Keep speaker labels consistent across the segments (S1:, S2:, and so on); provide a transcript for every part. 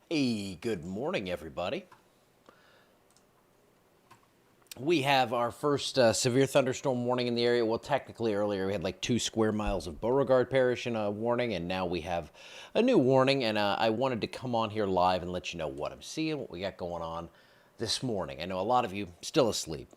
S1: Hey, good morning, everybody. We have our first severe thunderstorm warning in the area. Well, technically, earlier we had like 2 square miles of Beauregard Parish in a warning, and now we have a new warning. And I wanted to come on here live and let you know what I'm seeing, what we got going on this morning. I know a lot of you still asleep.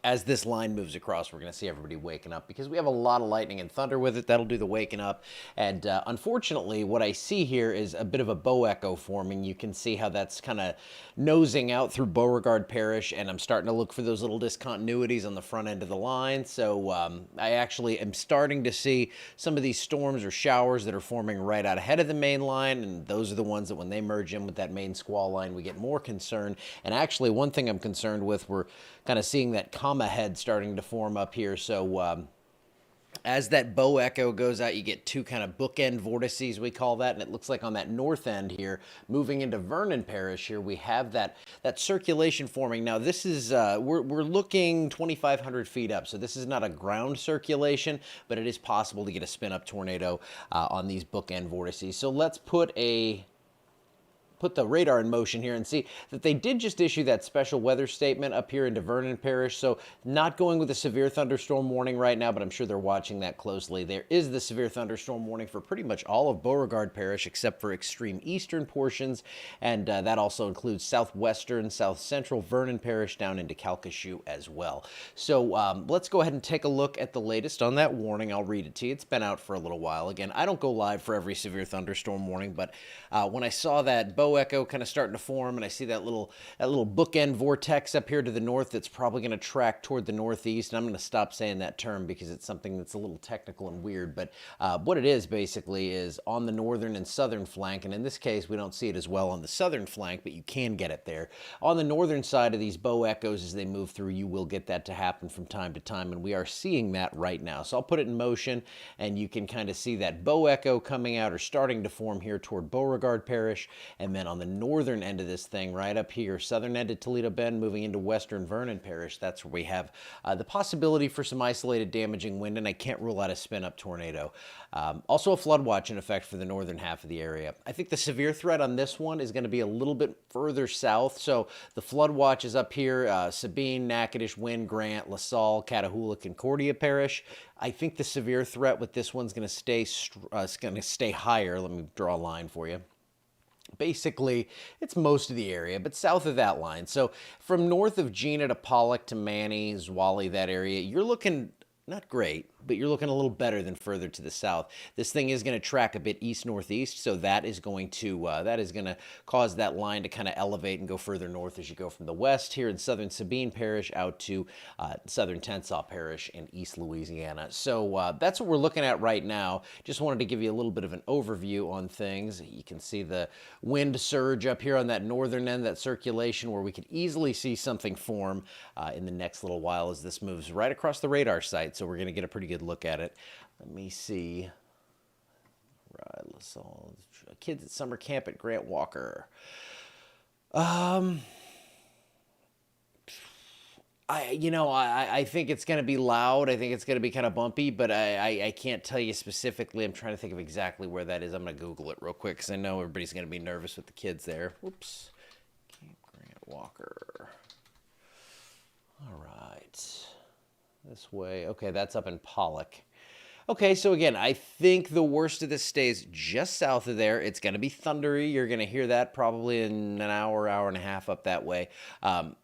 S1: As this line moves across, we're going to see everybody waking up because we have a lot of lightning and thunder with it. That'll do the waking up. And unfortunately, what I see here is a bit of a bow echo forming. You can see how that's kind of nosing out through Beauregard Parish, and I'm starting to look for those little discontinuities on the front end of the line. So I actually am starting to see some of these storms or showers that are forming right out ahead of the main line, and those are the ones that when they merge in with that main squall line, we get more concerned. And actually, one thing I'm concerned with, we're kind of seeing that comma head starting to form up here. So as that bow echo goes out, you get two kind of bookend vortices, we call that, and it looks like on that north end here, moving into Vernon Parish here, we have that circulation forming. Now this is we're looking 2,500 feet up, so this is not a ground circulation, but it is possible to get a spin up tornado on these bookend vortices. So let's put the radar in motion here and see that they did just issue that special weather statement up here into Vernon Parish. So not going with a severe thunderstorm warning right now, but I'm sure they're watching that closely. There is the severe thunderstorm warning for pretty much all of Beauregard Parish except for extreme eastern portions, and that also includes southwestern, south central Vernon Parish down into Calcasieu as well. So let's go ahead and take a look at the latest on that warning. I'll read it to you. It's been out for a little while. Again, I don't go live for every severe thunderstorm warning, but when I saw that bow echo kind of starting to form, and I see that little bookend vortex up here to the north that's probably going to track toward the northeast. And I'm going to stop saying that term because it's something that's a little technical and weird. But what it is basically is on the northern and southern flank, and in this case we don't see it as well on the southern flank, but you can get it there. On the northern side of these bow echoes as they move through, you will get that to happen from time to time, and we are seeing that right now. So I'll put it in motion, and you can kind of see that bow echo coming out or starting to form here toward Beauregard Parish, and then on the northern end of this thing, right up here, southern end of Toledo Bend, moving into western Vernon Parish, that's where we have the possibility for some isolated damaging wind, and I can't rule out a spin-up tornado. Also a flood watch in effect for the northern half of the area. I think the severe threat on this one is going to be a little bit further south, so the flood watch is up here, Sabine, Natchitoches, Wynn, Grant, LaSalle, Catahoula, Concordia Parish. I think the severe threat with this one's going to stay higher. Let me draw a line for you. Basically, it's most of the area, but south of that line. So from north of Gina to Pollock to Manny, Zwally, that area, you're looking not great, but you're looking a little better than further to the south. This thing is going to track a bit east-northeast, so that is going to cause that line to kind of elevate and go further north as you go from the west here in southern Sabine Parish out to southern Tensas Parish in East Louisiana. So that's what we're looking at right now. Just wanted to give you a little bit of an overview on things. You can see the wind surge up here on that northern end, that circulation, where we could easily see something form in the next little while as this moves right across the radar site. So we're going to get a pretty good look at it. Let me see. Right, let's all kids at summer camp at Grant Walker. I think it's going to be loud. I think it's going to be kind of bumpy, but I can't tell you specifically. I'm trying to think of exactly where that is. I'm going to Google it real quick because I know everybody's going to be nervous with the kids there. Whoops. Camp Grant Walker. All right. This way. Okay, that's up in Pollock. Okay, so again, I think the worst of this stays just south of there. It's going to be thundery. You're going to hear that probably in an hour, hour and a half up that way. And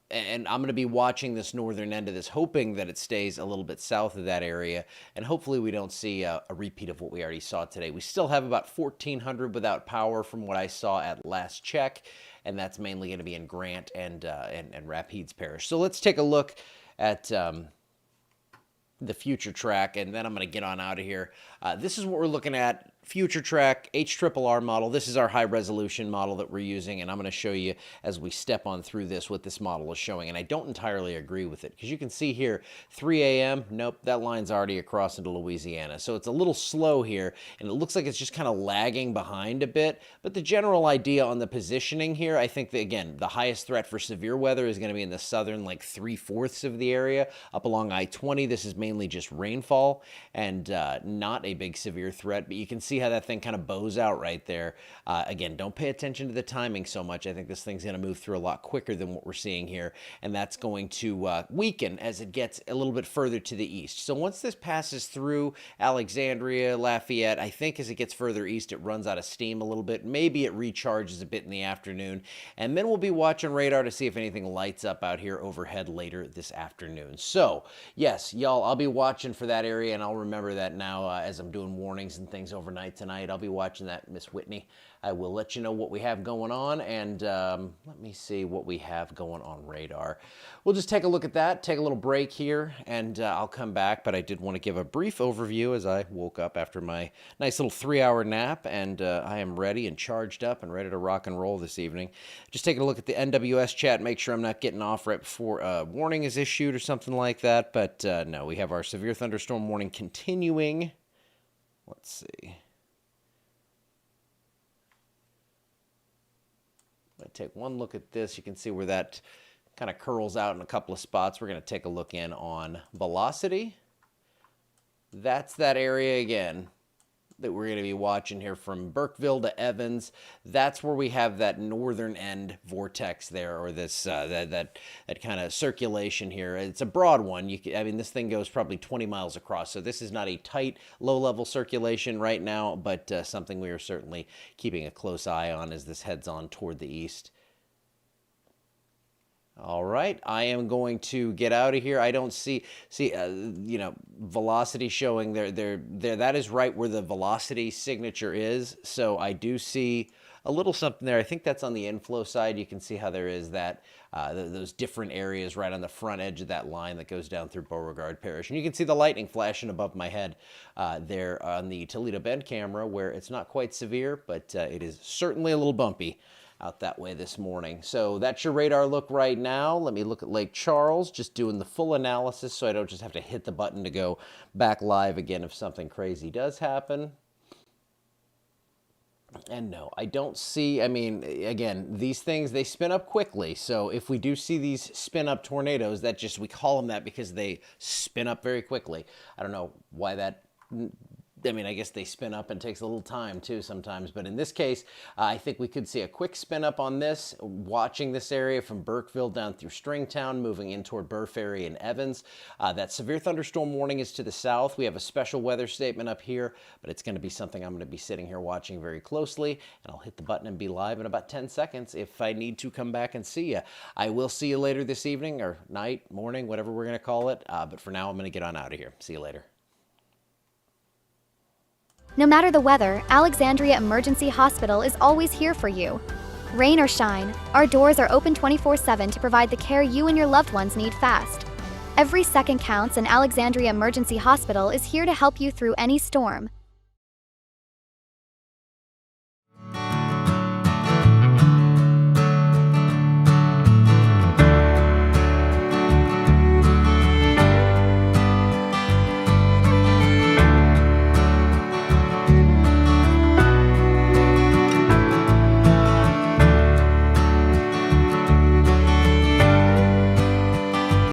S1: I'm going to be watching this northern end of this, hoping that it stays a little bit south of that area. And hopefully we don't see a repeat of what we already saw today. We still have about 1,400 without power from what I saw at last check. And that's mainly going to be in Grant and Rapides Parish. So let's take a look at the future track, and then I'm going to get on out of here. This is what we're looking at. Future track, HRRR model. This is our high resolution model that we're using, and I'm going to show you as we step on through this what this model is showing. And I don't entirely agree with it because you can see here 3 a.m. Nope, that line's already across into Louisiana. So it's a little slow here, and it looks like it's just kind of lagging behind a bit. But the general idea on the positioning here, I think that, again, the highest threat for severe weather is going to be in the southern, like 3/4 of the area up along I-20. This is mainly just rainfall and not a big severe threat, but you can see see how that thing kind of bows out right there. Again, don't pay attention to the timing so much. I think this thing's going to move through a lot quicker than what we're seeing here, and that's going to weaken as it gets a little bit further to the east. So once this passes through Alexandria, Lafayette, I think as it gets further east, it runs out of steam a little bit. Maybe it recharges a bit in the afternoon, and then we'll be watching radar to see if anything lights up out here overhead later this afternoon. So yes, y'all, I'll be watching for that area, and I'll remember that now as I'm doing warnings and things overnight tonight. I'll be watching that, Miss Whitney. I will let you know what we have going on, and let me see what we have going on radar. We'll just take a look at that, take a little break here, and I'll come back, but I did want to give a brief overview as I woke up after my nice little 3-hour nap, and I am ready and charged up and ready to rock and roll this evening. Just taking a look at the NWS chat, make sure I'm not getting off right before a warning is issued or something like that, but no, we have our severe thunderstorm warning continuing. Let's see. I take one look at this. You can see where that kind of curls out in a couple of spots. We're going to take a look in on velocity. That's that area again that we're going to be watching here from Burkeville to Evans. That's where we have that northern end vortex there, or this that kind of circulation here. It's a broad one. I mean, this thing goes probably 20 miles across, so this is not a tight, low-level circulation right now, but something we are certainly keeping a close eye on as this heads on toward the east. All right, I am going to get out of here. I don't see you know, velocity showing there. That is right where the velocity signature is. So I do see a little something there. I think that's on the inflow side. You can see how there is that those different areas right on the front edge of that line that goes down through Beauregard Parish. And you can see the lightning flashing above my head there on the Toledo Bend camera, where it's not quite severe, but it is certainly a little bumpy out that way this morning. So that's your radar look right now. Let me look at Lake Charles, just doing the full analysis so I don't just have to hit the button to go back live again if something crazy does happen. And no, I don't see, I mean, again, these things, they spin up quickly. So if we do see these spin up tornadoes, that just, we call them that because they spin up very quickly. I don't know why that, I mean, I guess they spin up and takes a little time too sometimes, but in this case, I think we could see a quick spin up on this, watching this area from Burkeville down through Stringtown, moving in toward Burr Ferry and Evans. That severe thunderstorm warning is to the south. We have a special weather statement up here, but it's going to be something I'm going to be sitting here watching very closely, and I'll hit the button and be live in about 10 seconds if I need to come back and see you. I will see you later this evening, or night, morning, whatever we're going to call it, but for now, I'm going to get on out of here. See you later.
S2: No matter the weather, Alexandria Emergency Hospital is always here for you. Rain or shine, our doors are open 24/7 to provide the care you and your loved ones need fast. Every second counts, and Alexandria Emergency Hospital is here to help you through any storm.